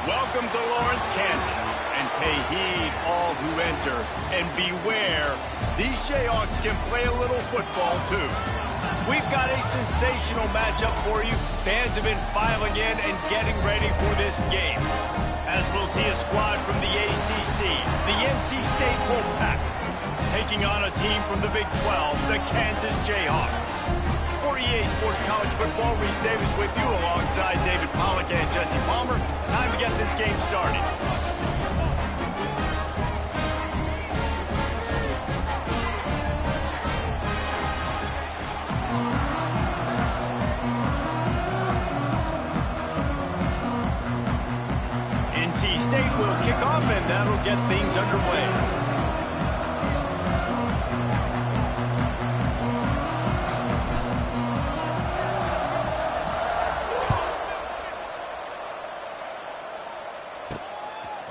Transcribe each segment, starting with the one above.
Welcome to Lawrence, Kansas, and pay heed all who enter, and beware, these Jayhawks can play a little football too. We've got a sensational matchup for you. Fans have been filing in and getting ready for this game. As we'll see a squad from the ACC, the NC State Wolfpack, taking on a team from the Big 12, the Kansas Jayhawks. For EA Sports College Football, Reese Davis with you alongside David Pollack and Jesse Palmer. Time to get this game started. NC State will kick off, and that'll get things underway.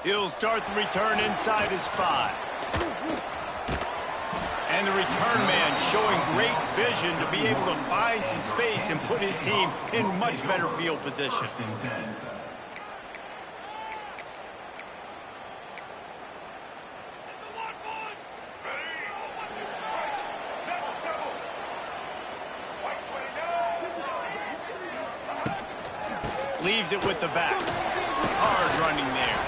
He'll start the return inside his 5. And the return man showing great vision to be able to find some space and put his team in much better field position. Leaves it with the back. Hard running there.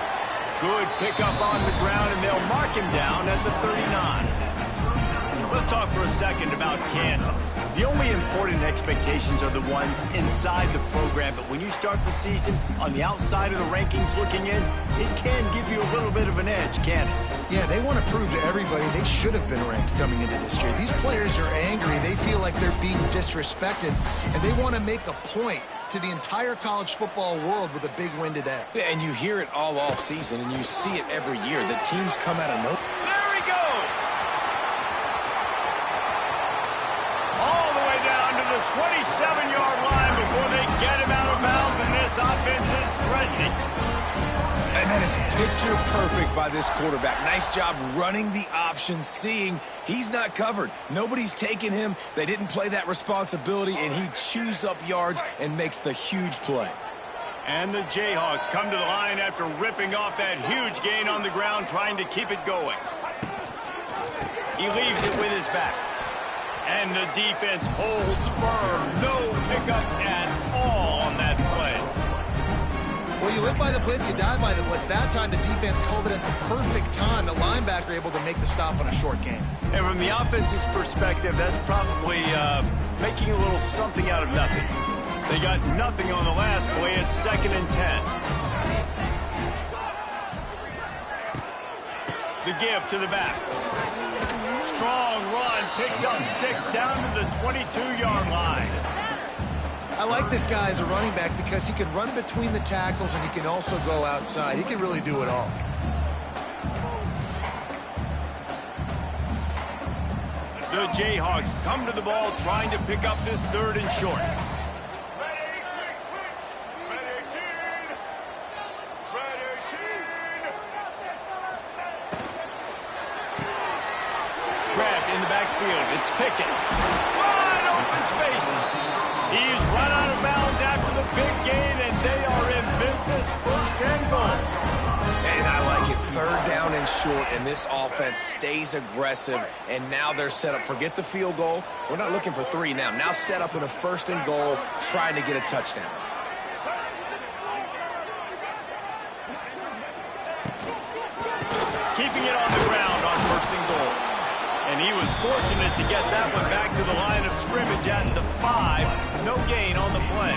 Good pickup on the ground, and they'll mark him down at the 39. Let's talk for a second about Kansas. The only important expectations are the ones inside the program, but when you start the season on the outside of the rankings looking in, it can give you a little bit of an edge, can it? Yeah, they want to prove to everybody they should have been ranked coming into this year. These players are angry. They feel like they're being disrespected, and they want to make a point to the entire college football world with a big win today. Yeah, and you hear it all season, and you see it every year. The teams come out of nowhere. There he goes! All the way down to the 27-yard line before they get him out of bounds, and this offense is threatening. And that is picture perfect by this quarterback. Nice job running the option, seeing he's not covered. Nobody's taking him. They didn't play that responsibility, and he chews up yards and makes the huge play. And the Jayhawks come to the line after ripping off that huge gain on the ground, trying to keep it going. He leaves it with his back. And the defense holds firm. No pickup at all on that play. Well, you live by the blitz, you die by the blitz. That time, the defense called it at the perfect time. The linebacker able to make the stop on a short gain. And from the offense's perspective, that's probably making a little something out of nothing. They got nothing on the last play. It's 2nd and 10. The give to the back. Strong run, picks up 6 down to the 22-yard line. I like this guy as a running back because he can run between the tackles and he can also go outside. He can really do it all. The Jayhawks come to the ball trying to pick up this 3rd and short. Grabbed in the backfield. It's Pickett. Wide open spaces. He's run out of bounds after the big gain, and they are in business. 1st and goal. And I like it. 3rd down and short, and this offense stays aggressive, and now they're set up. Forget the field goal. We're not looking for 3 now. Now set up in a 1st and goal, trying to get a touchdown. Keeping it on the ground on 1st and goal. And he was fortunate to get that one back to the line of scrimmage at the 5. No gain on the play.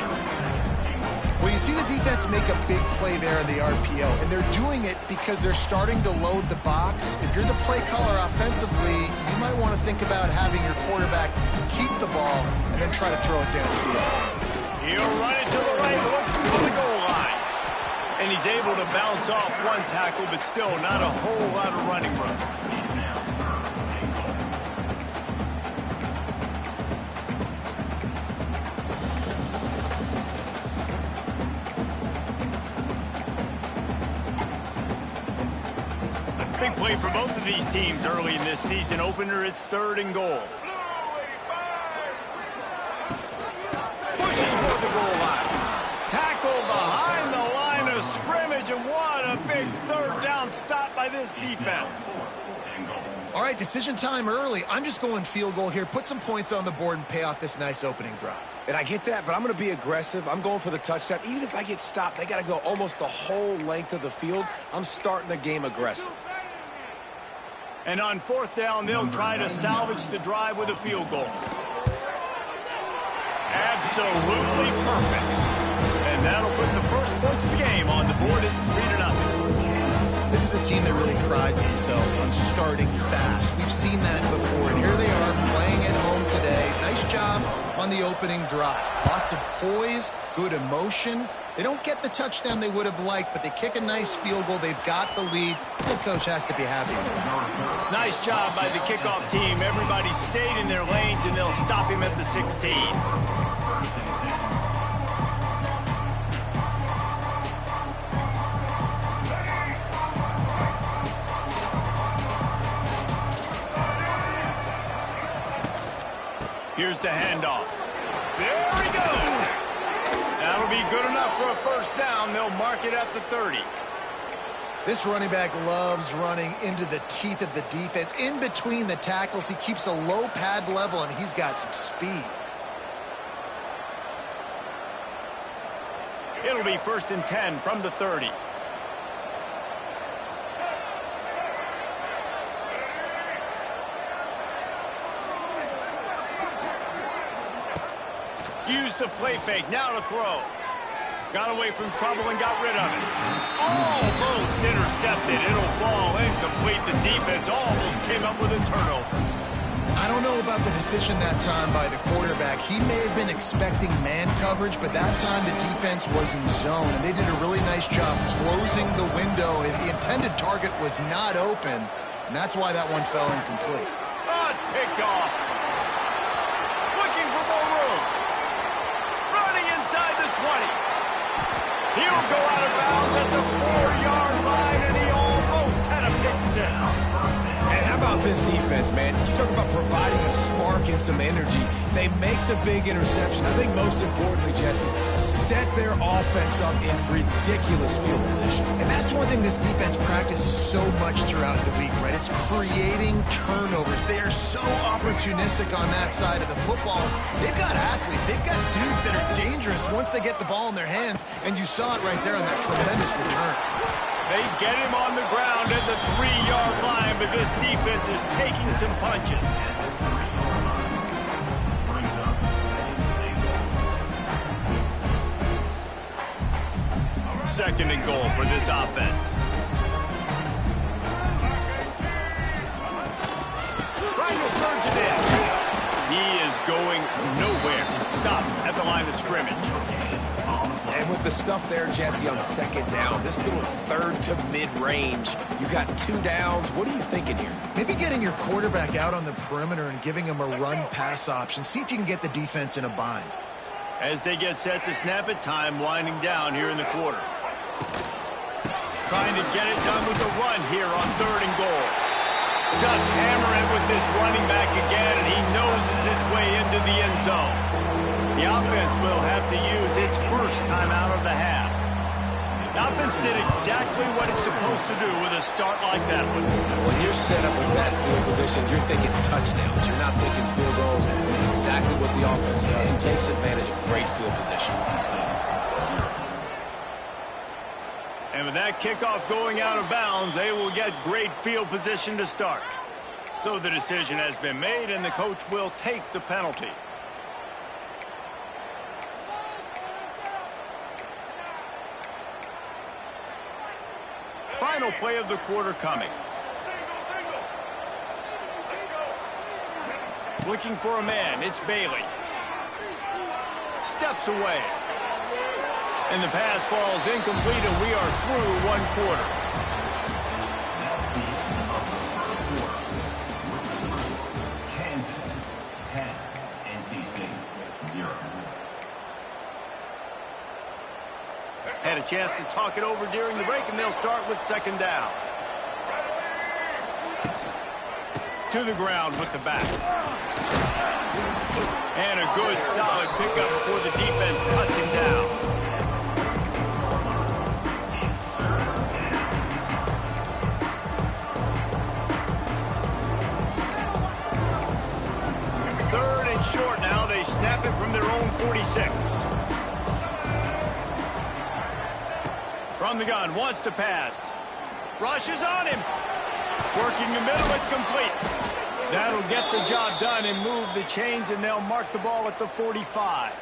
Well, you see the defense make a big play there in the RPO, and they're doing it because they're starting to load the box. If you're the play caller offensively, you might want to think about having your quarterback keep the ball and then try to throw it downfield. He'll run it to the right, looking for the goal line. And he's able to bounce off one tackle, but still not a whole lot of running room. Big play for both of these teams early in this season opener. It's 3rd and goal. Pushes for the goal line. Tackle behind the line of scrimmage, and big third down stop by this defense. All right, decision time early. I'm just going field goal here. Put some points on the board and pay off this nice opening drive. And I get that, but I'm going to be aggressive. I'm going for the touchdown. Even if I get stopped, they got to go almost the whole length of the field. I'm starting the game aggressive. And on fourth down, they'll try to salvage the drive with a field goal. Absolutely perfect. And that'll put the first points of the game on the board. It's 3-0. This is a team that really prides themselves on starting fast. We've seen that before, and here they are playing at home today. Nice job on the opening drive. Lots of poise, good emotion. They don't get the touchdown they would have liked, but they kick a nice field goal. They've got the lead. The coach has to be happy with it. Nice job by the kickoff team. Everybody stayed in their lanes, and they'll stop him at the 16. Here's the handoff. There he goes. That'll be good enough for a first down. They'll mark it at the 30. This running back loves running into the teeth of the defense. In between the tackles, he keeps a low pad level, and he's got some speed. It'll be 1st and 10 from the 30. Used the play fake, now to throw. Got away from trouble and got rid of it. Almost intercepted. It'll fall incomplete. The defense almost came up with a turnover. I don't know about the decision that time by the quarterback. He may have been expecting man coverage, but that time the defense was in zone, and they did a really nice job closing the window. The intended target was not open, and that's why that one fell incomplete. Oh, it's picked off. Looking for more room. Running inside the 20. He'll go out of bounds at the 4-yard line, and he almost had a pick six. And how about this defense, man? You talk about providing a spark and some energy. They make the big interception. I think most importantly, Jesse, set their offense up in ridiculous field position. And that's one thing this defense practices so much throughout the week, right? It's creating turnovers. They are so opportunistic on that side of the football. They've got athletes. They've got dudes that are dangerous once they get the ball in their hands, and you saw it right there on that tremendous return. They get him on the ground at the 3-yard line, but this defense is taking some punches. Second and goal for this offense. Trying to surge it in. He is going nowhere. Stop at the line of scrimmage. And with the stuff there, Jesse, on second down, this little third to mid-range, you got 2 downs. What are you thinking here? Maybe getting your quarterback out on the perimeter and giving him a run-pass option. See if you can get the defense in a bind. As they get set to snap it, time winding down here in the quarter. Trying to get it done with the run here on 3rd and goal. Just hammer it with this running back again, and he noses his way into the end zone. The offense will have to use its first timeout of the half. The offense did exactly what it's supposed to do with a start like that one. When you're set up with that field position, you're thinking touchdowns. You're not thinking field goals. It's exactly what the offense does. It takes advantage of great field position. And with that kickoff going out of bounds, they will get great field position to start. So the decision has been made, and the coach will take the penalty. Final play of the quarter coming. Looking for a man, it's Bailey. Steps away. And the pass falls incomplete, and we are through 1 quarter. Kansas 10, NC State 0. Had a chance to talk it over during the break, and they'll start with 2nd down. To the ground with the back. And a good, solid pickup before the defense cuts him down. 46. From the gun, wants to pass. Rushes on him. Working the middle, it's complete. That'll get the job done and move the chains, and they'll mark the ball at the 45.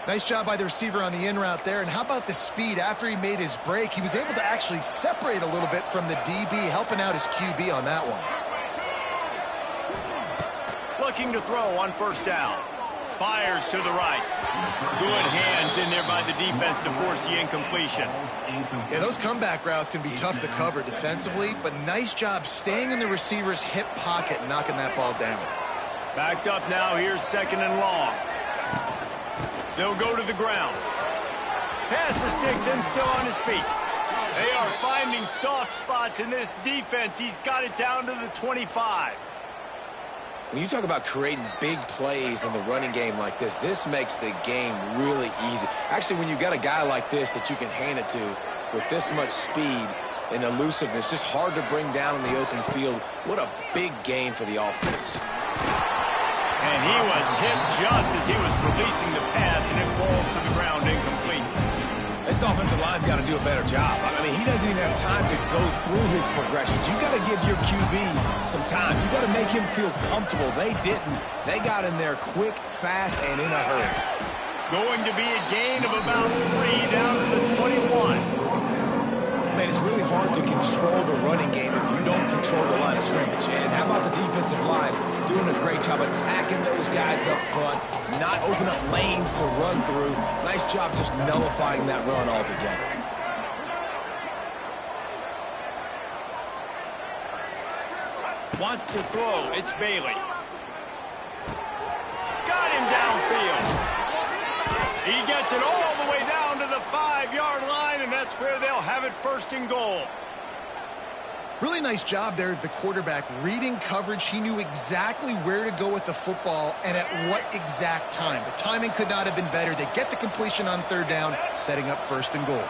Nice job by the receiver on the in route there. And how about the speed? After he made his break, he was able to actually separate a little bit from the DB, helping out his QB on that one. Looking to throw on first down. Fires to the right. Good hands in there by the defense to force the incompletion. Yeah, those comeback routes can be tough to cover defensively, but nice job staying in the receiver's hip pocket and knocking that ball down. Backed up now. Here's second and long. They'll go to the ground. Pass the sticks and still on his feet. They are finding soft spots in this defense. He's got it down to the 25. When you talk about creating big plays in the running game like this makes the game really easy. Actually, when you got a guy like this that you can hand it to with this much speed and elusiveness, just hard to bring down in the open field, what a big game for the offense. And he was hit just as he was releasing the pass, and it falls to the ground incomplete. This offensive line's got to do a better job. I mean, he doesn't even have time to go through his progressions. You got to give your QB some time. You got to make him feel comfortable. They didn't. They got in there quick, fast, and in a hurry. Going to be a gain of about 3 down to the 21. Man, it's really hard to control the running game if you don't control the line of scrimmage. And how about the defensive line doing a great job attacking those guys up front, not open up lanes to run through. Nice job just nullifying that run altogether. Wants to throw. It's Bailey. Got him downfield. He gets it all the way down to the 5-yard line, and that's where they'll have it first and goal. Really nice job there of the quarterback reading coverage. He knew exactly where to go with the football and at what exact time. The timing could not have been better. They get the completion on third down, setting up first and goal.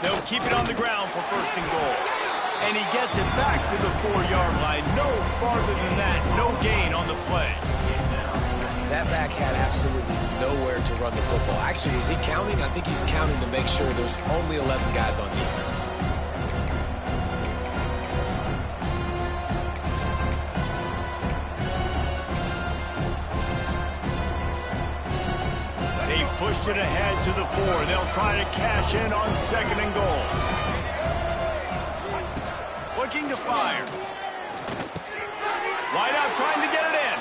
They'll keep it on the ground for first and goal. And he gets it back to the 4-yard line. No farther than that. No gain on the play. That back had absolutely nowhere to run the football. Actually, is he counting? I think he's counting to make sure there's only 11 guys on defense. They've pushed it ahead to the 4. They'll try to cash in on second and goal. Looking to fire. Wide out trying to get it in.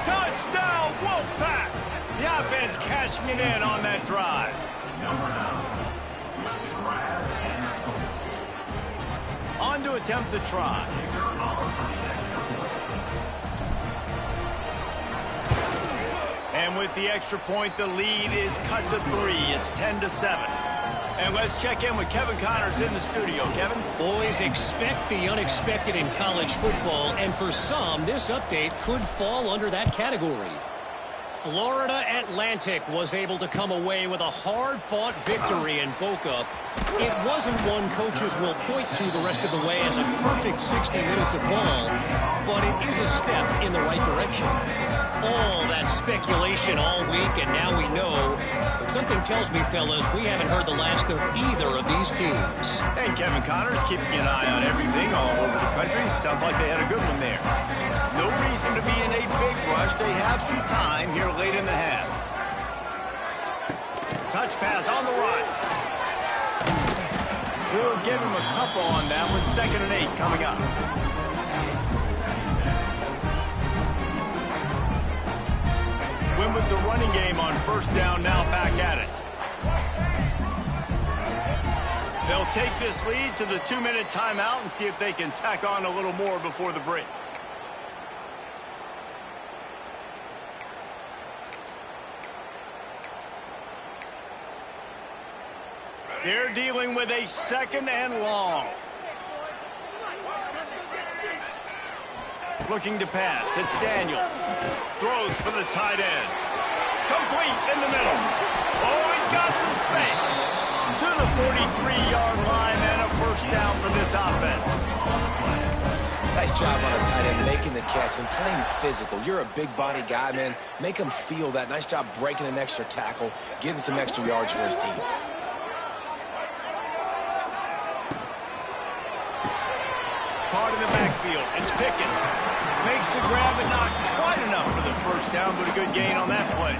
Touchdown, Wolfpack! The offense cashing it in on that drive. On to attempt the try. And with the extra point, the lead is cut to 3. It's 10-7. And let's check in with Kevin Connors in the studio. Kevin? Boys, expect the unexpected in college football, and for some, this update could fall under that category. Florida Atlantic was able to come away with a hard-fought victory in Boca. It wasn't one coaches will point to the rest of the way as a perfect 60 minutes of ball, but it is a step in the right direction. All that speculation all week, and now we know. But something tells me, fellas, we haven't heard the last of either of these teams. And Kevin Connors keeping an eye on everything all over the country. Sounds like they had a good one there. No reason to be in a big rush. They have some time here late in the half. Touch pass on the right. We'll give him a couple on that one. 2nd and 8 coming up. Win with the running game on first down, now back at it. They'll take this lead to the 2-minute timeout and see if they can tack on a little more before the break. They're dealing with a 2nd and long. Looking to pass. It's Daniels. Throws for the tight end. Complete in the middle. Oh, he's got some space. To the 43-yard line and a first down for this offense. Nice job on a tight end making the catch and playing physical. You're a big body guy, man. Make him feel that. Nice job breaking an extra tackle, getting some extra yards for his team. Caught in the backfield. It's Pickett. Makes the grab and not quite enough for the first down, but a good gain on that play.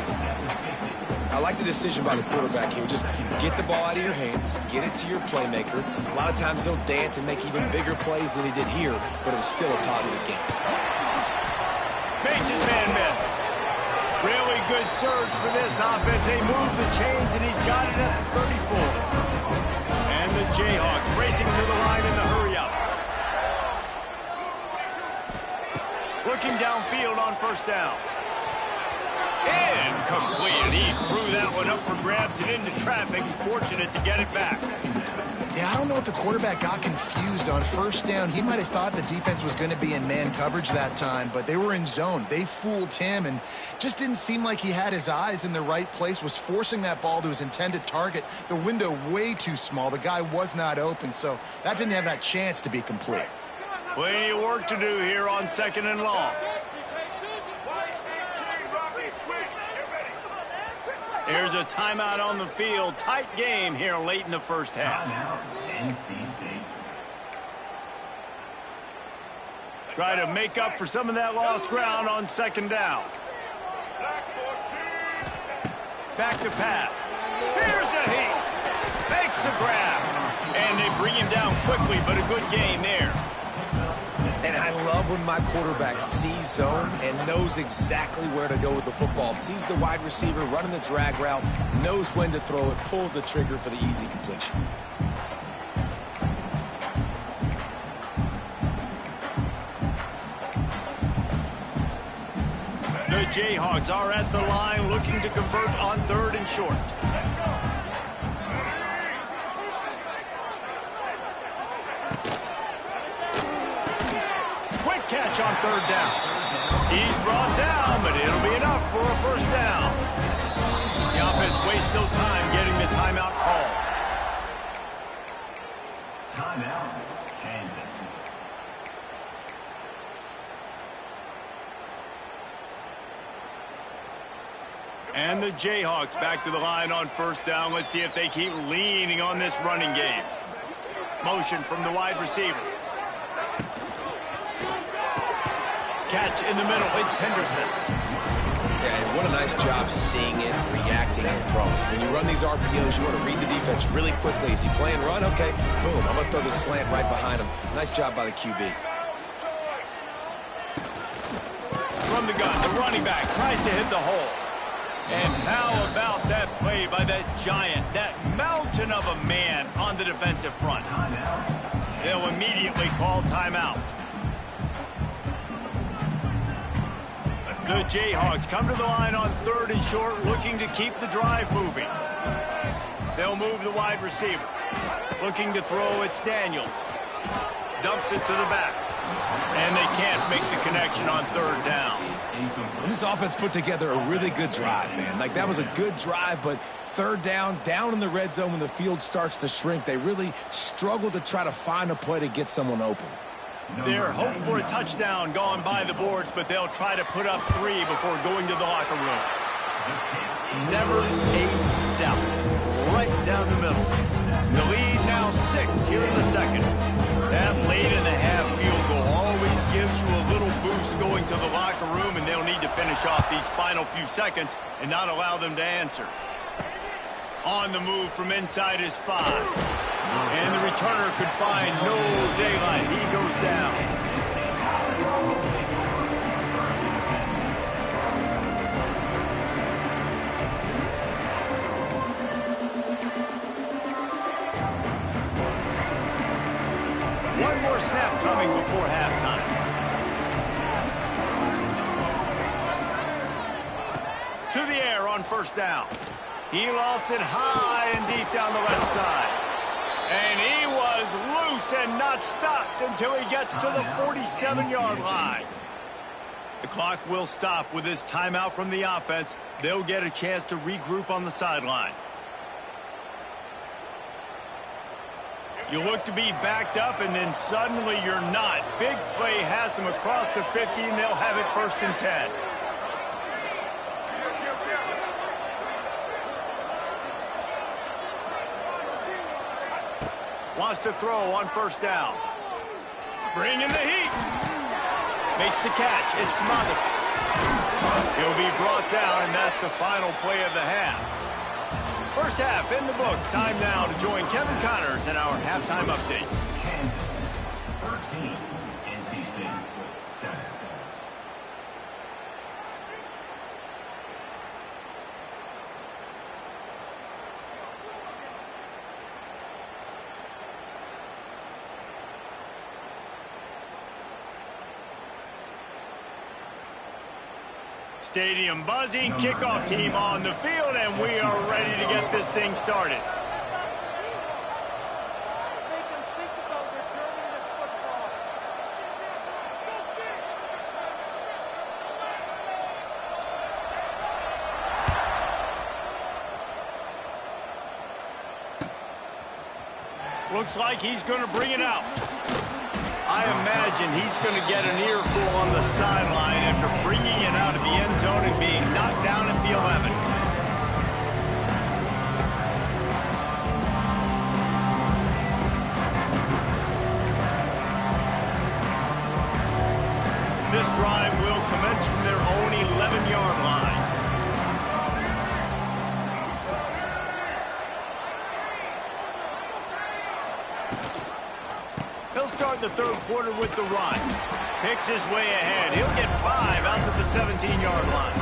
I like the decision by the quarterback here. Just get the ball out of your hands, get it to your playmaker. A lot of times he'll dance and make even bigger plays than he did here, but it was still a positive game. Makes his man miss. Really good surge for this offense. They move the chains, and he's got it at the 34. And the Jayhawks racing to the line in the hurry-up. Looking downfield on first down. Incomplete. He threw that one up for grabs and into traffic. Fortunate to get it back. Yeah, I don't know if the quarterback got confused on first down. He might have thought the defense was going to be in man coverage that time, but they were in zone. They fooled him and just didn't seem like he had his eyes in the right place, was forcing that ball to his intended target. The window way too small. The guy was not open, so that didn't have that chance to be complete. Plenty of work to do here on 2nd and long. There's a timeout on the field. Tight game here late in the first half. NC State. Try to make up for some of that lost ground on 2nd down. Back to pass. Here's a heat. Makes the grab. And they bring him down quickly, but a good gain there. And I love when my quarterback sees zone and knows exactly where to go with the football. Sees the wide receiver running the drag route, knows when to throw it, pulls the trigger for the easy completion. The Jayhawks are at the line looking to convert on 3rd and short. Catch on 3rd down. He's brought down, but it'll be enough for a first down. The offense wastes no time getting the timeout call. Timeout, Kansas. And the Jayhawks back to the line on first down. Let's see if they keep leaning on this running game. Motion from the wide receiver. Catch in the middle. It's Henderson. Yeah, and what a nice job seeing it, reacting, and throwing. When you run these RPOs, you want to read the defense really quickly. Is he playing run? Okay, boom. I'm going to throw this slant right behind him. Nice job by the QB. From the gun, the running back tries to hit the hole. And how about that play by that giant, that mountain of a man on the defensive front? They'll immediately call timeout. The Jayhawks come to the line on 3rd and short, looking to keep the drive moving. They'll move the wide receiver. Looking to throw, it's Daniels. Dumps it to the back. And they can't make the connection on 3rd down. And this offense put together a really good drive, man. Like, that was a good drive, but 3rd down in the red zone when the field starts to shrink, they really struggle to try to find a play to get someone open. They're hoping for a touchdown gone by the boards, but they'll try to put up 3 before going to the locker room. Never a doubt. Right down the middle. The lead now 6 here in the 2nd. That late in the half field goal always gives you a little boost going to the locker room, and they'll need to finish off these final few seconds and not allow them to answer. On the move from inside his 5. And the returner could find no daylight. He goes down. One more snap coming before halftime. To the air on first down. He lofts it high and deep down the left side. And he was loose and not stopped until he gets to the 47-yard line. The clock will stop with this timeout from the offense. They'll get a chance to regroup on the sideline. You look to be backed up, and then suddenly you're not. Big play has them across the 50, and they'll have it 1st and 10. Wants to throw on 1st down. Bringing the heat. Makes the catch. It's Smothers. He'll be brought down, and that's the final play of the half. 1st half in the books. Time now to join Kevin Connors in our halftime update. Kansas 13, NC State 7. Stadium buzzing, kickoff team on the field, and we are ready to get this thing started. Looks like he's going to bring it out. I imagine he's going to get an earful on the sideline after bringing it out of the end zone and being knocked down at the 11. This drive will commence from their own 11-yard line. He'll start the 3rd quarter with the run. Picks his way ahead. He'll get 5 out to the 17-yard line.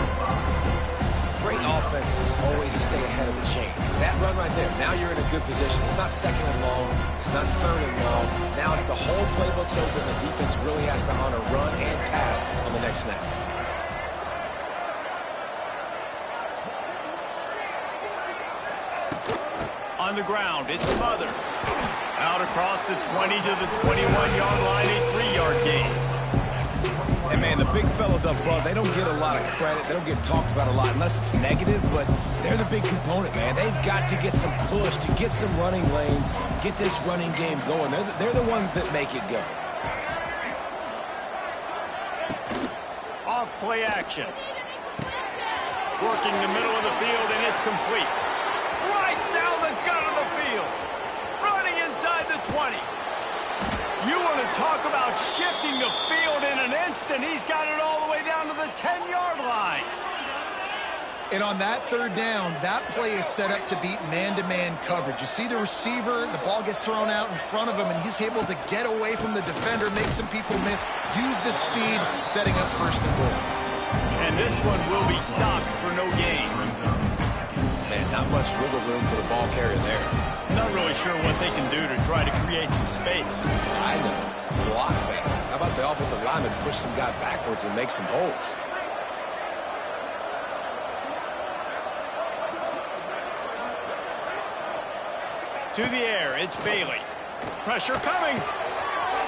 Great offenses always stay ahead of the chains. That run right there, now you're in a good position. It's not 2nd and long. It's not 3rd and long. Now it's the whole playbook's open. The defense really has to honor run and pass on the next snap. On the ground, it's Smothers. Out across the 20 to the 21-yard line, a 3-yard gain. And, man, the big fellas up front, they don't get a lot of credit. They don't get talked about a lot unless it's negative, but they're the big component, man. They've got to get some push, to get some running lanes, get this running game going. They're the ones that make it go. Off play action. Working the middle of the field, and it's complete. Right down the gut of the field. Running inside the 20. You want to talk about shifting the field in an instant. He's got it all the way down to the 10-yard line. And on that 3rd down, that play is set up to beat man-to-man coverage. You see the receiver, the ball gets thrown out in front of him, and he's able to get away from the defender, make some people miss, use the speed, setting up 1st and goal. And this one will be stopped for no gain. Man, not much wiggle room for the ball carrier there. Not really sure what they can do to try to create some space. I know. Block back. How about the offensive lineman push some guy backwards and make some holes? To the air, it's Bailey. Pressure coming.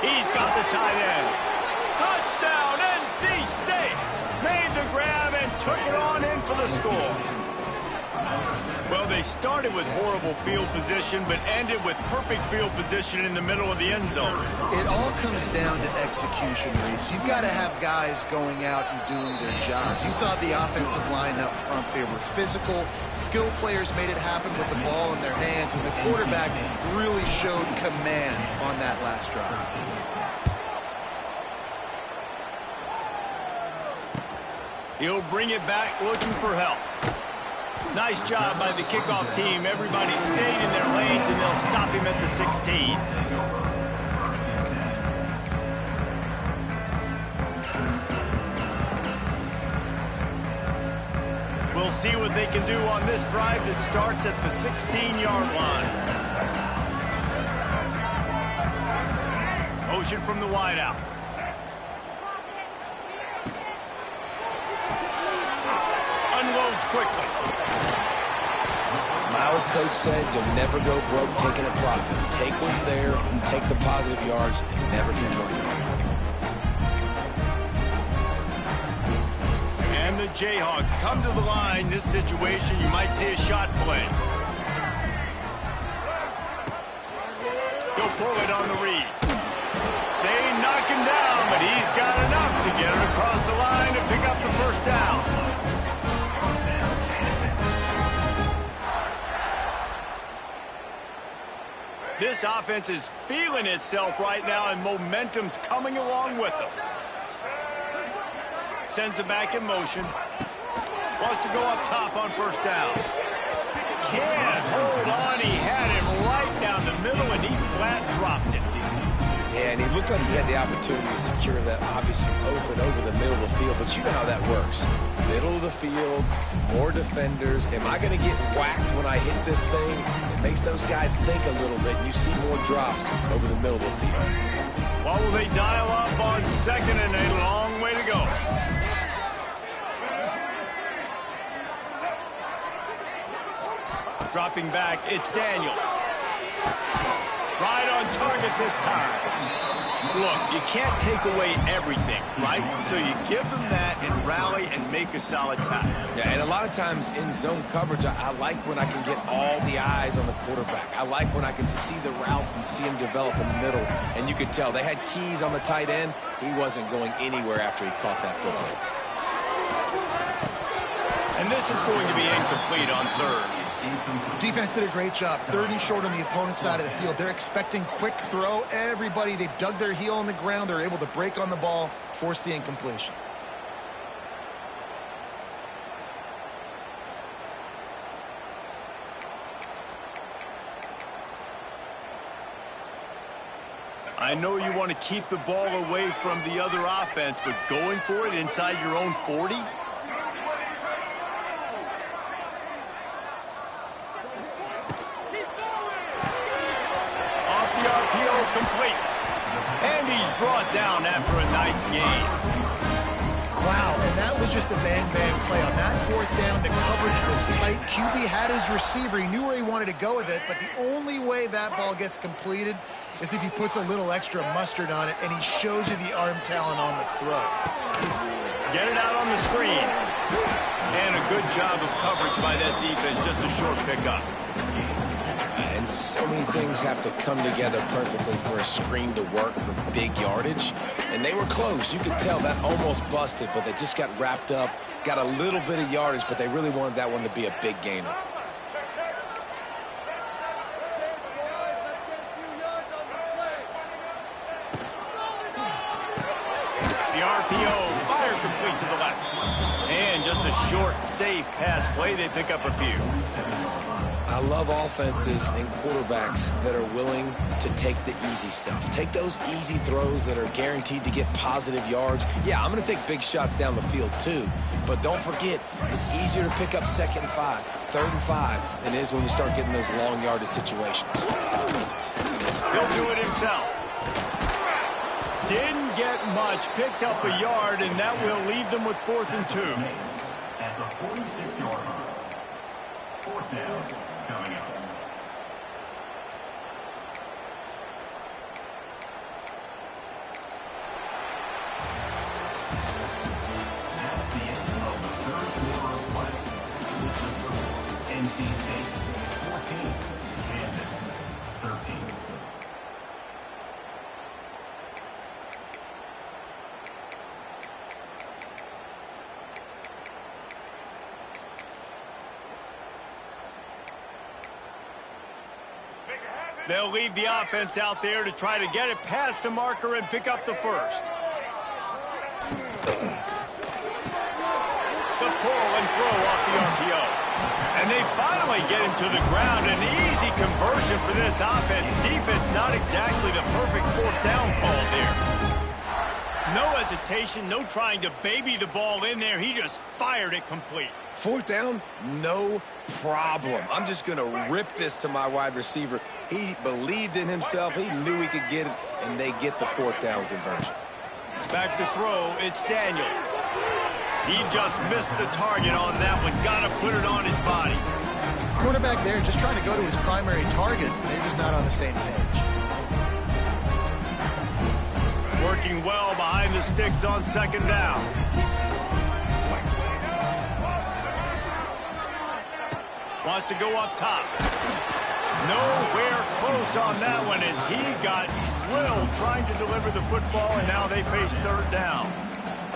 He's got the tight end. Touchdown, NC State. Made the grab and took it on in for the score. Well, they started with horrible field position, but ended with perfect field position in the middle of the end zone. It all comes down to execution, Reese. You've got to have guys going out and doing their jobs. You saw the offensive line up front. They were physical. Skill players made it happen with the ball in their hands, and the quarterback really showed command on that last drive. He'll bring it back looking for help. Nice job by the kickoff team. Everybody stayed in their lanes, and they'll stop him at the 16. We'll see what they can do on this drive that starts at the 16-yard line. Motion from the wideout. Unloads quickly. My old coach said you'll never go broke taking a profit. Take what's there, take the positive yards, and never complain. And the Jayhawks come to the line. This situation, you might see a shot play. He'll pull it on the read. They knock him down, but he's got enough to get it across the line and pick up the first down. This offense is feeling itself right now, and momentum's coming along with them. Sends it back in motion. Wants to go up top on first down. Can't hold on. He had him right down the middle, and he flat dropped it. Yeah, and he looked like he had the opportunity to secure that, obviously open over the middle of the field, but you know how that works. Middle of the field, more defenders. Am I going to get whacked when I hit this thing? It makes those guys think a little bit, and you see more drops over the middle of the field. What will they dial up on second and a long way to go? Dropping back, it's Daniels. Right on target this time. Look, you can't take away everything, right? So you give them that and rally and make a solid tackle. Yeah, and a lot of times in zone coverage, I like when I can get all the eyes on the quarterback. I like when I can see the routes and see him develop in the middle. And you could tell they had keys on the tight end. He wasn't going anywhere after he caught that football. And this is going to be incomplete on third. Defense did a great job. 30 short on the opponent's side of the field. They're expecting quick throw. Everybody, they dug their heel on the ground. They're able to break on the ball, force the incompletion. I know you want to keep the ball away from the other offense, but going for it inside your own 40? Complete. And he's brought down after a nice gain. Wow, and that was just a bang-bang play. On that fourth down, the coverage was tight. QB had his receiver. He knew where he wanted to go with it, but the only way that ball gets completed is if he puts a little extra mustard on it, and he shows you the arm talent on the throw. Get it out on the screen. And a good job of coverage by that defense. Just a short pickup. And so many things have to come together perfectly for a screen to work for big yardage. And they were close. You could tell that almost busted, but they just got wrapped up, got a little bit of yardage, but they really wanted that one to be a big gainer. The RPO, fire complete to the left. And just a short, safe pass play. They pick up a few. I love offenses and quarterbacks that are willing to take the easy stuff. Take those easy throws that are guaranteed to get positive yards. Yeah, I'm going to take big shots down the field too, but don't forget, it's easier to pick up 2nd and 5, 3rd and 5 than it is when we start getting those long yardage situations. He'll do it himself. Didn't get much, picked up a yard, and that will leave them with 4th and 2. At the 46-yard line. 4th down coming up. That's the end of the 3rd quarter of play. NC State 14, Kansas 13. They'll leave the offense out there to try to get it past the marker and pick up the first. The pull and throw off the RPO. And they finally get him to the ground. An easy conversion for this offense. Defense not exactly the perfect 4th down call there. No hesitation, no trying to baby the ball in there. He just fired it complete. 4th down, no problem. I'm just going to rip this to my wide receiver. He believed in himself. He knew he could get it, and they get the 4th down conversion. Back to throw, it's Daniels. He just missed the target on that one. Got to put it on his body. Quarterback there just trying to go to his primary target. They're just not on the same page. Working well behind the sticks on 2nd down. Wants to go up top. Nowhere close on that one as he got drilled trying to deliver the football, and now they face third down.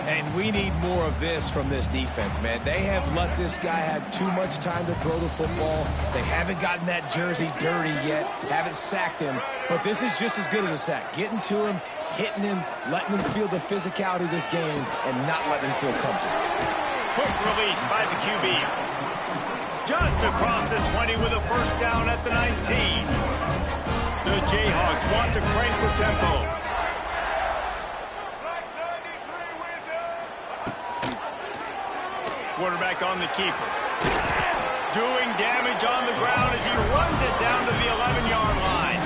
And we need more of this from this defense, man. They have let this guy have too much time to throw the football. They haven't gotten that jersey dirty yet, haven't sacked him. But this is just as good as a sack. Getting to him, hitting him, letting him feel the physicality of this game, and not letting him feel comfortable. Quick release by the QB. Just across the 20 with a first down at the 19. The Jayhawks want to crank the tempo. Quarterback on the keeper. Doing damage on the ground as he runs it down to the 11-yard line.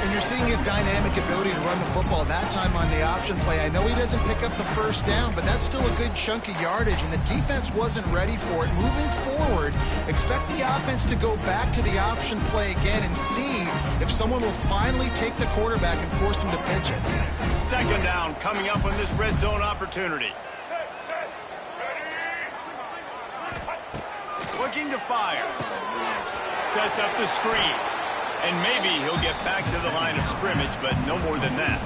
And you're seeing his dynamic ability to run the football that time on the option play. I know he doesn't pick up the first down, but that's still a good chunk of yardage, and the defense wasn't ready for it. Moving forward, expect the offense to go back to the option play again and see if someone will finally take the quarterback and force him to pitch it. Second down coming up on this red zone opportunity. Looking to fire. Sets up the screen. And maybe he'll get back to the line of scrimmage, but no more than that.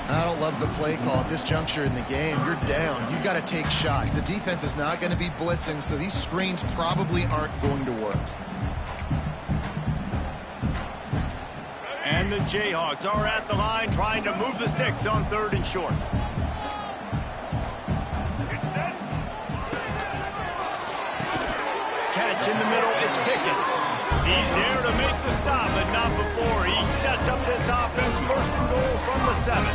I don't love the play call at this juncture in the game. You're down. You've got to take shots. The defense is not going to be blitzing, so these screens probably aren't going to work. And the Jayhawks are at the line trying to move the sticks on third and short. Catch in the middle, it's Pickett. He's there to make the stop, but not before. He sets up this offense first and goal from the 7.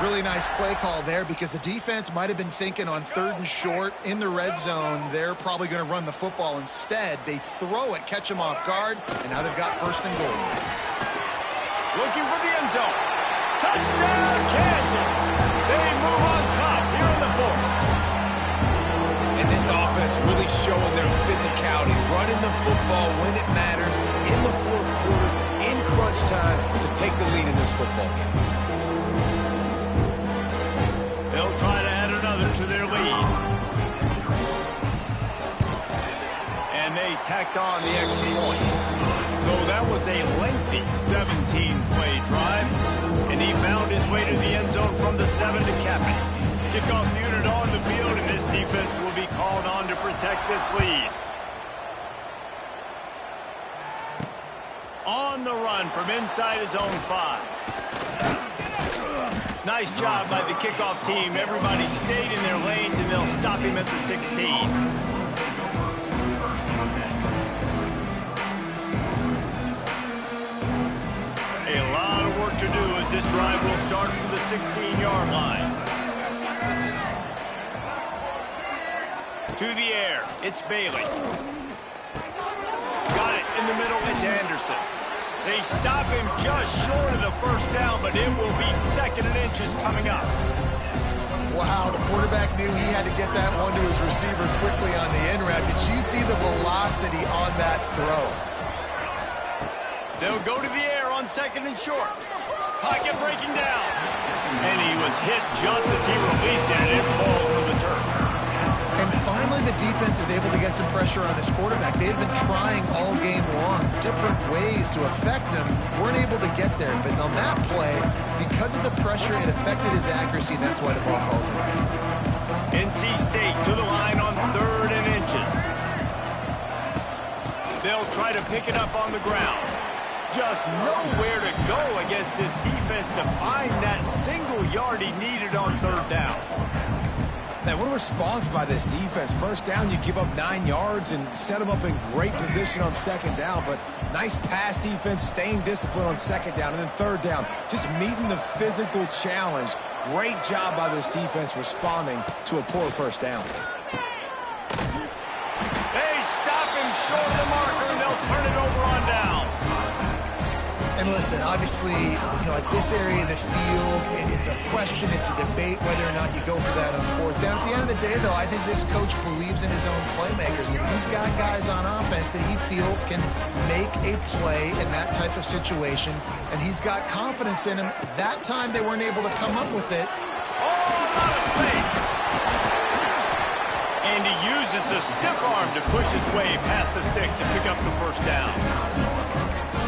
Really nice play call there because the defense might have been thinking on third and short in the red zone. They're probably going to run the football instead. They throw it, catch them off guard, and now they've got first and goal. Looking for the end zone. Touchdown, Kansas. They move on top here in the 4th. And this offense really showing their physicality, running the football when it matters, in the 4th quarter, in crunch time, to take the lead in this football game. They'll try to add another to their lead. And they tacked on the extra point. So that was a lengthy 17-play drive, and he found his way to the end zone from the 7 to cap it. Kickoff unit on the field, and this defense will be called on to protect this lead. On the run from inside his own 5. Nice job by the kickoff team. Everybody stayed in their lanes, and they'll stop him at the 16. A lot of work to do as this drive will start from the 16-yard line. To the air, it's Bailey. Got it in the middle, it's Anderson. They stop him just short of the first down, but it will be 2nd and inches coming up. Wow, the quarterback knew he had to get that one to his receiver quickly on the in route. Did you see the velocity on that throw? They'll go to the air on 2nd and short. Pocket breaking down. And he was hit just as he released it, and it falls to the turf. And finally, the defense is able to get some pressure on this quarterback. They've been trying all game long, different ways to affect him. Weren't able to get there, but on that play, because of the pressure, it affected his accuracy, and that's why the ball falls away. NC State to the line on 3rd and inches. They'll try to pick it up on the ground. Just nowhere to go against this defense to find that single yard he needed on 3rd down. Man, what a response by this defense. First down, you give up 9 yards and set them up in great position on 2nd down. But nice pass defense, staying disciplined on 2nd down. And then 3rd down, just meeting the physical challenge. Great job by this defense responding to a poor first down. They stop him short of the marker, and they'll turn it over on down. And listen, obviously, at this area of the field, it's a question, it's a debate whether or not you go for that on 4th down. At the end of the day, though, I think this coach believes in his own playmakers, and he's got guys on offense that he feels can make a play in that type of situation, and he's got confidence in him. That time, they weren't able to come up with it. Oh, a lot of space. And he uses the stiff arm to push his way past the sticks and pick up the first down.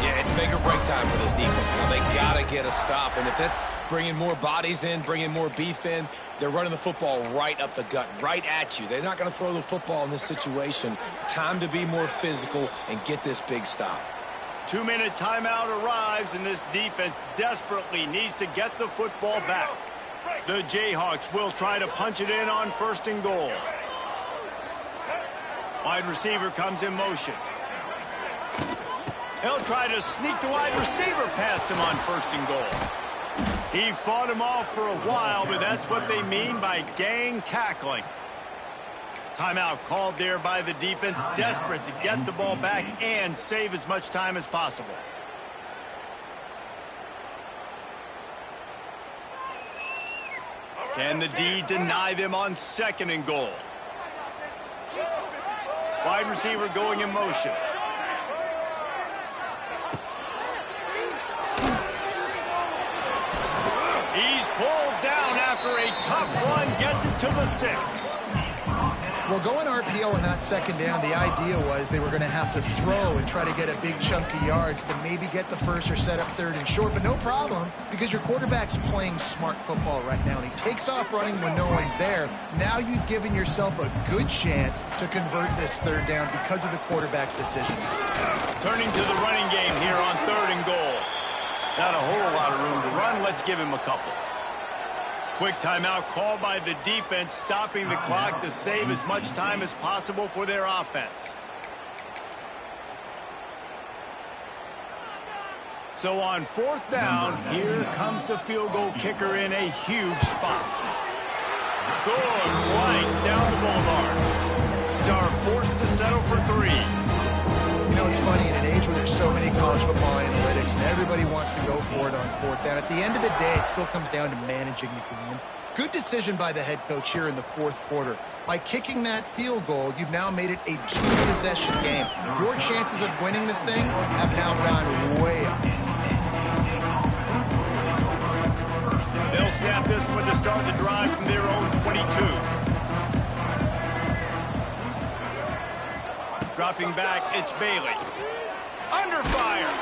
Yeah, it's make or break time for this defense. Now they got to get a stop. And if that's bringing more bodies in, bringing more beef in, they're running the football right up the gut, right at you. They're not going to throw the football in this situation. Time to be more physical and get this big stop. 2-minute timeout arrives, and this defense desperately needs to get the football back. The Jayhawks will try to punch it in on 1st and goal. Wide receiver comes in motion. He'll try to sneak the wide receiver past him on 1st and goal. He fought him off for a while, but that's what they mean by gang tackling. Timeout called there by the defense, desperate to get the ball back and save as much time as possible. Can the D deny them on 2nd and goal? Wide receiver going in motion. He's pulled down after a tough run, gets it to the 6. Well, going RPO in that 2nd down, the idea was they were going to have to throw and try to get a big chunk of yards to maybe get the 1st or set up 3rd and short, but no problem because your quarterback's playing smart football right now, and he takes off running when no one's there. Now you've given yourself a good chance to convert this 3rd down because of the quarterback's decision. Turning to the running game here on 3rd and goal. Not a whole lot of room to run. Let's give him a couple. Quick timeout called by the defense, stopping the clock to save as much time as possible for their offense. So on 4th down, here comes the field goal kicker in a huge spot. Good, right down the boulevard. Are forced to settle for 3. You know, it's funny, in an age where there's so many college football analytics and everybody wants to go for it on 4th down, at the end of the day, it still comes down to managing the game. Good decision by the head coach here in the 4th quarter. By kicking that field goal, you've now made it a 2-possession game. Your chances of winning this thing have now gone way up. They'll snap this one to start the drive from their own 22. Dropping back, it's Bailey. Under fire.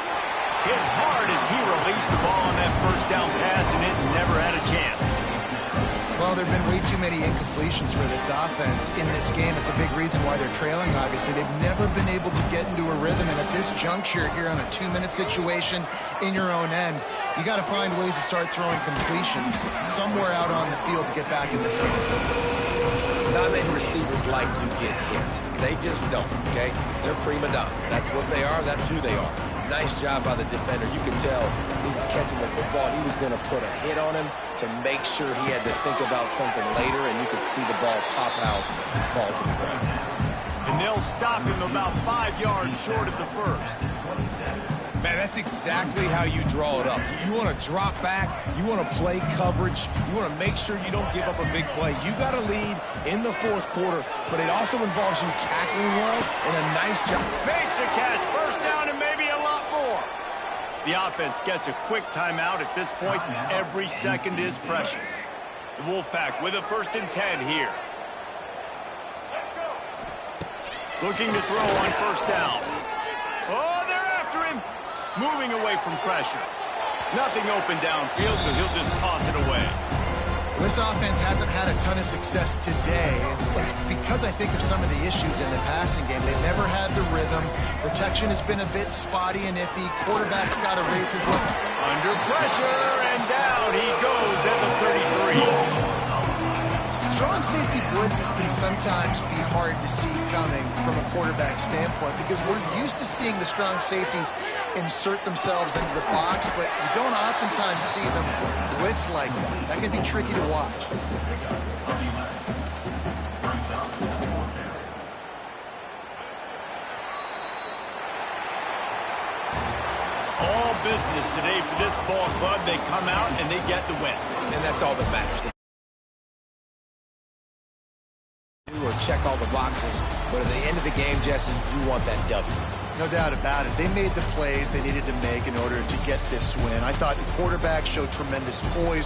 Hit hard as he released the ball on that 1st down pass, and it never had a chance. Well, there have been way too many incompletions for this offense in this game. It's a big reason why they're trailing, obviously. They've never been able to get into a rhythm, and at this juncture here on a 2-minute situation in your own end, you got to find ways to start throwing completions somewhere out on the field to get back in this game. Not many receivers like to get hit. They just don't, okay? They're prima donnas. That's what they are. That's who they are. Nice job by the defender. You could tell he was catching the football. He was going to put a hit on him to make sure he had to think about something later, and you could see the ball pop out and fall to the ground. And they'll stop him about 5 yards short of the 1st. Man, that's exactly how you draw it up. You want to drop back. You want to play coverage. You want to make sure you don't give up a big play. You got to lead in the 4th quarter, but it also involves you tackling well and a nice job. Makes a catch. 1st down and maybe a lot more. The offense gets a quick timeout at this point. Every second is precious. The Wolfpack with a 1st and 10 here. Looking to throw on 1st down. Oh, they're after him. Moving away from pressure. Nothing open downfield, so he'll just toss it away. This offense hasn't had a ton of success today. It's because I think of some of the issues in the passing game. They've never had the rhythm. Protection has been a bit spotty and iffy. Quarterback's got to raise his leg. Under pressure, and down he goes at the 33. Strong safety blitzes can sometimes be hard to see coming from a quarterback standpoint because we're used to seeing the strong safeties insert themselves into the box, but you don't oftentimes see them blitz like that. That can be tricky to watch. All business today for this ball club. They come out and they get the win. And that's all that matters. Or check all the boxes, but at the end of the game, Jesse, you want that W. No doubt about it. They made the plays they needed to make in order to get this win. I thought the quarterback showed tremendous poise.